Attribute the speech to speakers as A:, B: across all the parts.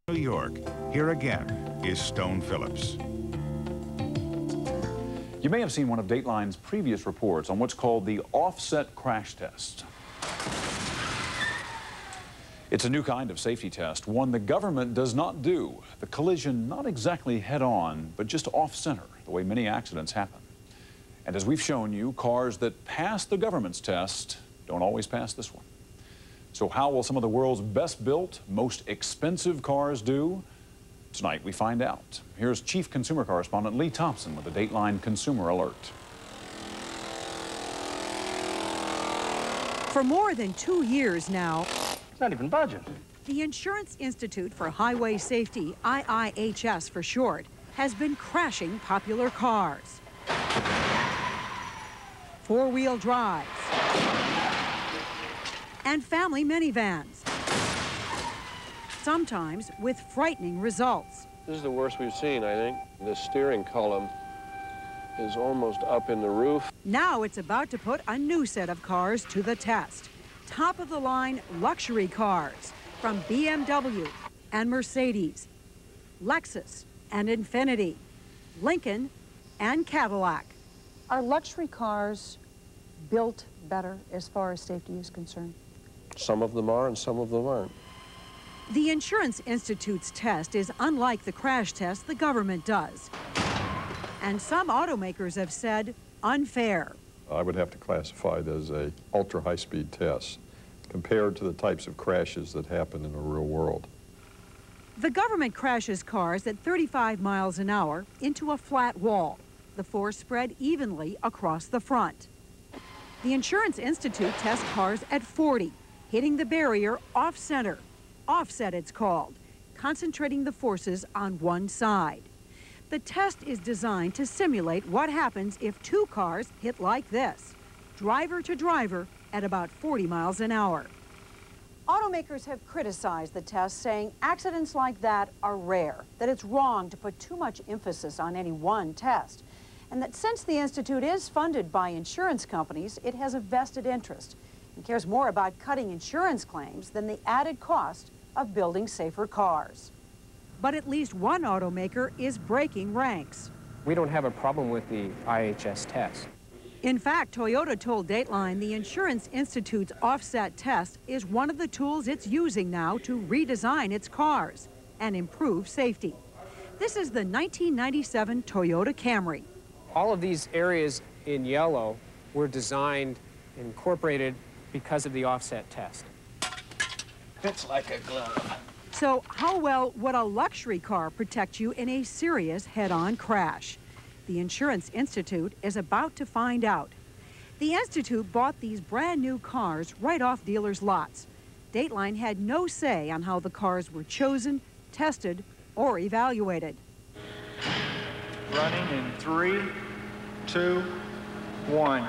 A: New York, here again is Stone Phillips.
B: You may have seen one of Dateline's previous reports on what's called the offset crash test. It's a new kind of safety test, one the government does not do. The collision not exactly head-on, but just off-center, the way many accidents happen. And as we've shown you, cars that pass the government's test don't always pass this one. So how will some of the world's best-built, most expensive cars do? Tonight we find out. Here's Chief Consumer Correspondent Lee Thompson with a Dateline Consumer Alert.
C: For more than 2 years now,
D: it's not even budget.
C: The Insurance Institute for Highway Safety, IIHS for short, has been crashing popular cars. Four-wheel drives and family minivans, sometimes with frightening results.
E: This is the worst we've seen, I think. The steering column is almost up in the roof.
C: Now it's about to put a new set of cars to the test. Top-of-the-line luxury cars from BMW and Mercedes, Lexus and Infiniti, Lincoln and Cadillac.
F: Are luxury cars built better as far as safety is concerned?
E: Some of them are and some of them aren't.
C: The Insurance Institute's test is unlike the crash test the government does. And some automakers have said unfair.
G: I would have to classify it as a ultra-high-speed test compared to the types of crashes that happen in the real world.
C: The government crashes cars at 35 miles an hour into a flat wall. The force spread evenly across the front. The Insurance Institute tests cars at 40, hitting the barrier off-center. Offset it's called, concentrating the forces on one side. The test is designed to simulate what happens if two cars hit like this, driver to driver at about 40 miles an hour. Automakers have criticized the test, saying accidents like that are rare, that it's wrong to put too much emphasis on any one test, and that since the Institute is funded by insurance companies, it has a vested interest and cares more about cutting insurance claims than the added cost of building safer cars. But at least one automaker is breaking ranks.
D: We don't have a problem with the IIHS test.
C: In fact, Toyota told Dateline the Insurance Institute's offset test is one of the tools it's using now to redesign its cars and improve safety. This is the 1997 Toyota Camry.
D: All of these areas in yellow were designed, incorporated because of the offset test.
H: Fits like a glove.
C: So how well would a luxury car protect you in a serious head-on crash? The Insurance Institute is about to find out. The Institute bought these brand new cars right off dealers' lots. Dateline had no say on how the cars were chosen, tested, or evaluated.
H: Running in 3, 2, 1.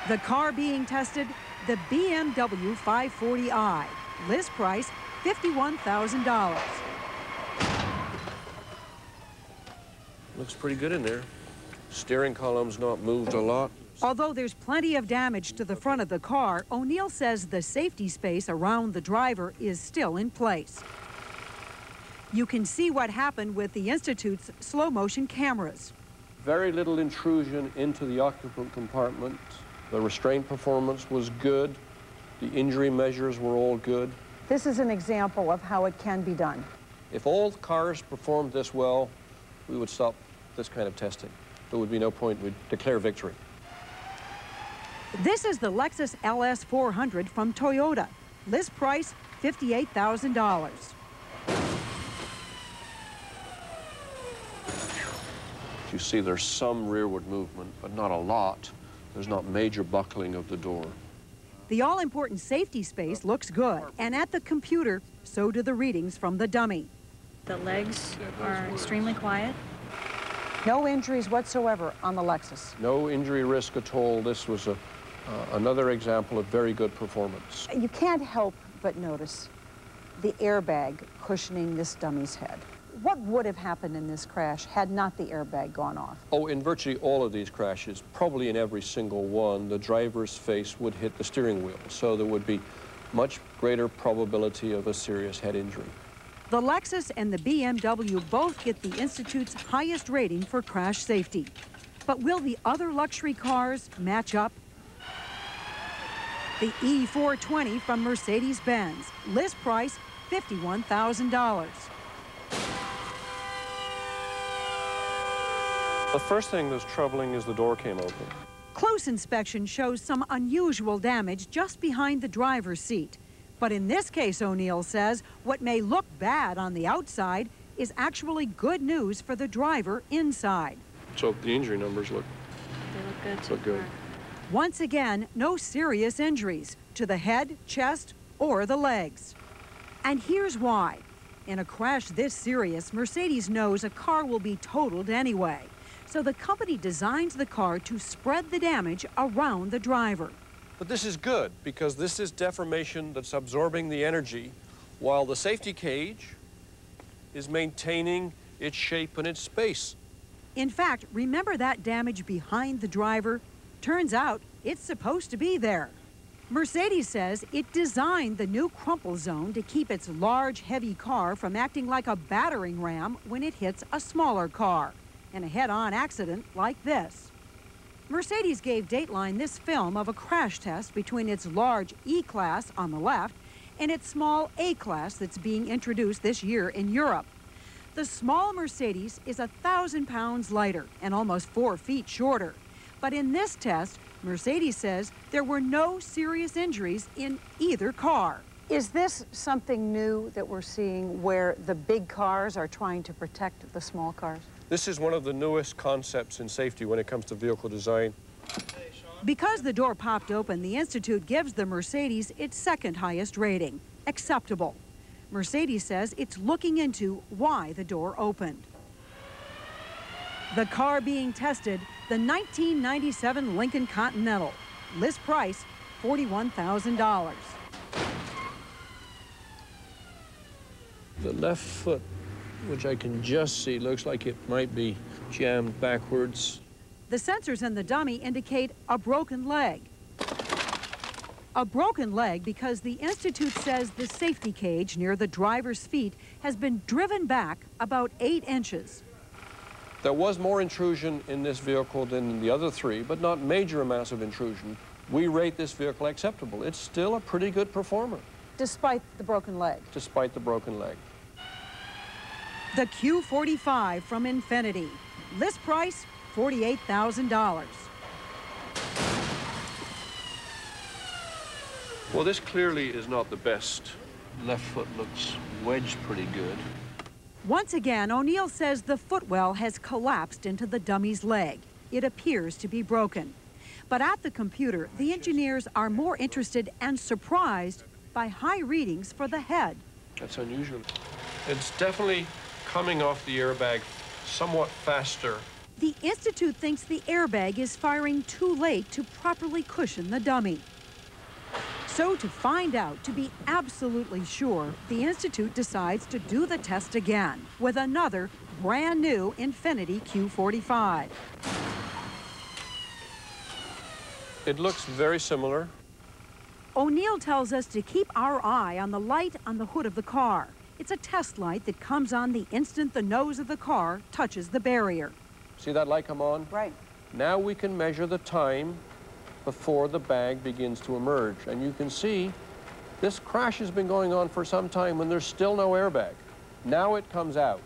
C: The car being tested, the BMW 540i. List price, $51,000.
E: Looks pretty good in there. Steering column's not moved a lot.
C: Although there's plenty of damage to the front of the car, O'Neill says the safety space around the driver is still in place. You can see what happened with the Institute's slow-motion cameras.
E: Very little intrusion into the occupant compartment. The restraint performance was good. The injury measures were all good.
F: This is an example of how it can be done.
E: If all cars performed this well, we would stop this kind of testing. There would be no point. We'd declare victory.
C: This is the Lexus LS400 from Toyota. List price, $58,000.
E: You see there's some rearward movement, but not a lot. There's not major buckling of the door.
C: The all-important safety space looks good, and at the computer, so do the readings from the dummy.
I: The legs are extremely quiet.
F: No injuries whatsoever on the Lexus.
E: No injury risk at all. This was another example of very good performance.
F: You can't help but notice the airbag cushioning this dummy's head. What would have happened in this crash had not the airbag gone off?
E: Oh, in virtually all of these crashes, probably in every single one, the driver's face would hit the steering wheel. So there would be much greater probability of a serious head injury.
C: The Lexus and the BMW both get the Institute's highest rating for crash safety. But will the other luxury cars match up? The E420 from Mercedes-Benz, list price $51,000.
E: The first thing that's troubling is the door came open.
C: Close inspection shows some unusual damage just behind the driver's seat. But in this case, O'Neill says, what may look bad on the outside is actually good news for the driver inside.
E: So the injury numbers look
I: good.
C: Once again, no serious injuries to the head, chest, or the legs. And here's why. In a crash this serious, Mercedes knows a car will be totaled anyway. So the company designs the car to spread the damage around the driver.
E: But this is good because this is deformation that's absorbing the energy while the safety cage is maintaining its shape and its space.
C: In fact, remember that damage behind the driver? Turns out it's supposed to be there. Mercedes says it designed the new crumple zone to keep its large, heavy car from acting like a battering ram when it hits a smaller car in a head-on accident like this. Mercedes gave Dateline this film of a crash test between its large E-Class on the left and its small A-Class that's being introduced this year in Europe. The small Mercedes is 1,000 pounds lighter and almost 4 feet shorter. But in this test, Mercedes says there were no serious injuries in either car.
F: Is this something new that we're seeing where the big cars are trying to protect the small cars?
E: This is one of the newest concepts in safety when it comes to vehicle design.
C: Because the door popped open, the Institute gives the Mercedes its second highest rating, acceptable. Mercedes says it's looking into why the door opened. The car being tested, the 1997 Lincoln Continental, list price $41,000.
E: The left foot, which I can just see, looks like it might be jammed backwards.
C: The sensors in the dummy indicate a broken leg. A broken leg because the Institute says the safety cage near the driver's feet has been driven back about 8 inches.
E: There was more intrusion in this vehicle than in the other three, but not major amounts of intrusion. We rate this vehicle acceptable. It's still a pretty good performer.
F: Despite the broken leg?
E: Despite the broken leg.
C: The Q45 from Infiniti, list price $48,000.
E: Well, this clearly is not the best. Left foot looks wedged pretty good.
C: Once again, O'Neill says the footwell has collapsed into the dummy's leg. It appears to be broken. But at the computer, the engineers are more interested and surprised by high readings for the head.
E: That's unusual. It's definitely coming off the airbag somewhat faster.
C: The Institute thinks the airbag is firing too late to properly cushion the dummy. So to find out, to be absolutely sure, the Institute decides to do the test again with another brand new Infiniti Q45.
E: It looks very similar.
C: O'Neill tells us to keep our eye on the light on the hood of the car. It's a test light that comes on the instant the nose of the car touches the barrier.
E: See that light come on?
F: Right.
E: Now we can measure the time before the bag begins to emerge. And you can see this crash has been going on for some time when there's still no airbag. Now it comes out.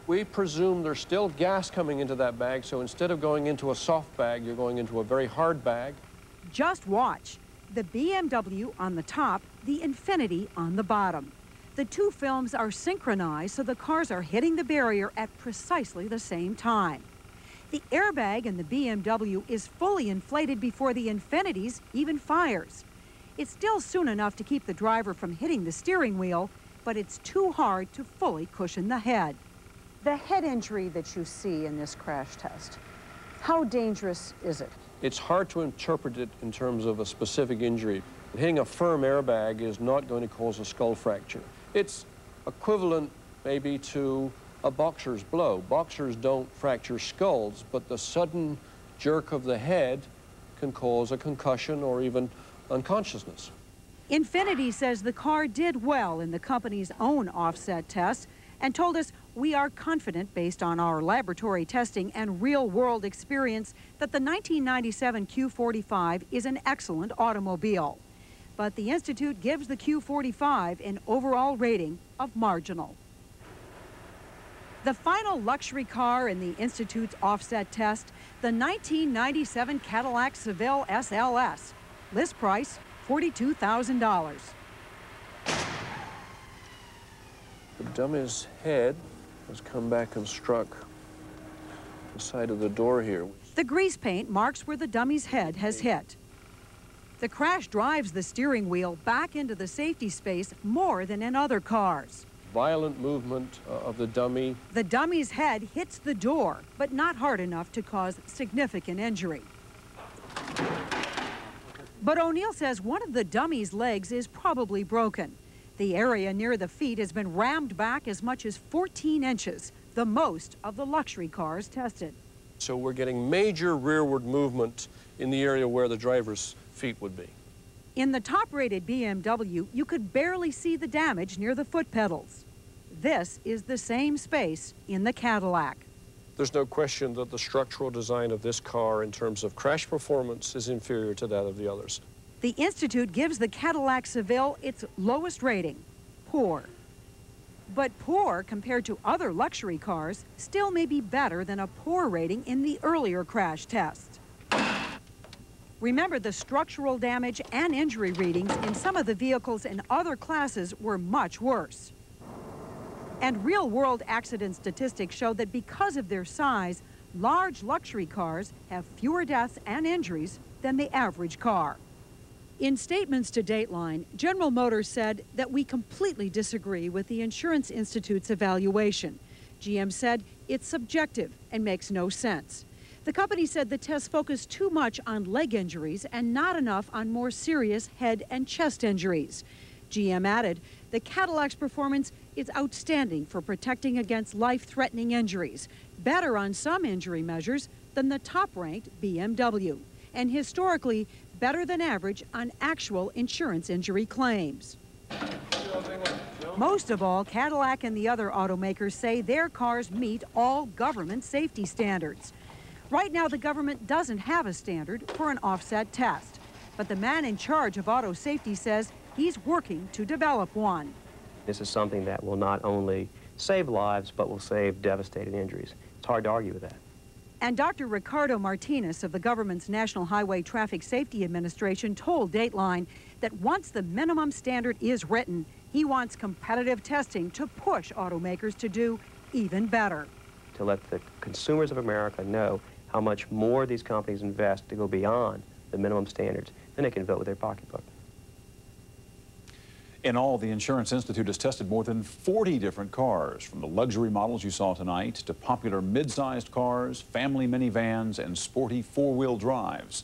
E: We presume there's still gas coming into that bag, so instead of going into a soft bag, you're going into a very hard bag.
C: Just watch. The BMW on the top, the Infiniti on the bottom. The two films are synchronized so the cars are hitting the barrier at precisely the same time. The airbag in the BMW is fully inflated before the Infiniti's even fires. It's still soon enough to keep the driver from hitting the steering wheel, but it's too hard to fully cushion the head.
F: The head injury that you see in this crash test, how dangerous is it?
E: It's hard to interpret it in terms of a specific injury. Hitting a firm airbag is not going to cause a skull fracture. It's equivalent maybe to a boxer's blow. Boxers don't fracture skulls, but the sudden jerk of the head can cause a concussion or even unconsciousness.
C: Infiniti says the car did well in the company's own offset tests and told us we are confident, based on our laboratory testing and real-world experience, that the 1997 Q45 is an excellent automobile. But the Institute gives the Q45 an overall rating of marginal. The final luxury car in the Institute's offset test, the 1997 Cadillac Seville SLS. List price, $42,000.
E: The dummy's head has come back and struck the side of the door here.
C: The grease paint marks where the dummy's head has hit. The crash drives the steering wheel back into the safety space more than in other cars.
E: Violent movement of the dummy.
C: The dummy's head hits the door, but not hard enough to cause significant injury. But O'Neill says one of the dummy's legs is probably broken. The area near the feet has been rammed back as much as 14 inches, the most of the luxury cars tested.
E: So we're getting major rearward movement in the area where the driver's feet would be.
C: In the top-rated BMW, you could barely see the damage near the foot pedals. This is the same space in the Cadillac.
E: There's no question that the structural design of this car in terms of crash performance is inferior to that of the others.
C: The Institute gives the Cadillac Seville its lowest rating, poor. But poor, compared to other luxury cars, still may be better than a poor rating in the earlier crash test. Remember, the structural damage and injury readings in some of the vehicles in other classes were much worse. And real-world accident statistics show that because of their size, large luxury cars have fewer deaths and injuries than the average car. In statements to Dateline, General Motors said that we completely disagree with the Insurance Institute's evaluation. GM said it's subjective and makes no sense. The company said the tests focused too much on leg injuries and not enough on more serious head and chest injuries. GM added, the Cadillac's performance is outstanding for protecting against life-threatening injuries, better on some injury measures than the top-ranked BMW, and historically better than average on actual insurance injury claims. Most of all, Cadillac and the other automakers say their cars meet all government safety standards. Right now, the government doesn't have a standard for an offset test, but the man in charge of auto safety says he's working to develop one.
J: This is something that will not only save lives, but will save devastating injuries. It's hard to argue with that.
C: And Dr. Ricardo Martinez of the government's National Highway Traffic Safety Administration told Dateline that once the minimum standard is written, he wants competitive testing to push automakers to do even better.
J: To let the consumers of America know how much more these companies invest to go beyond the minimum standards, then they can vote with their pocketbook.
B: In all, the Insurance Institute has tested more than 40 different cars, from the luxury models you saw tonight to popular mid-sized cars, family minivans, and sporty four-wheel drives.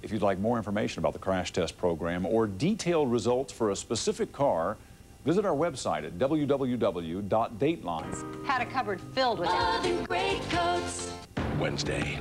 B: If you'd like more information about the crash test program or detailed results for a specific car, visit our website at www.dateline.
K: Had a cupboard filled with
L: great coats.
M: Wednesday.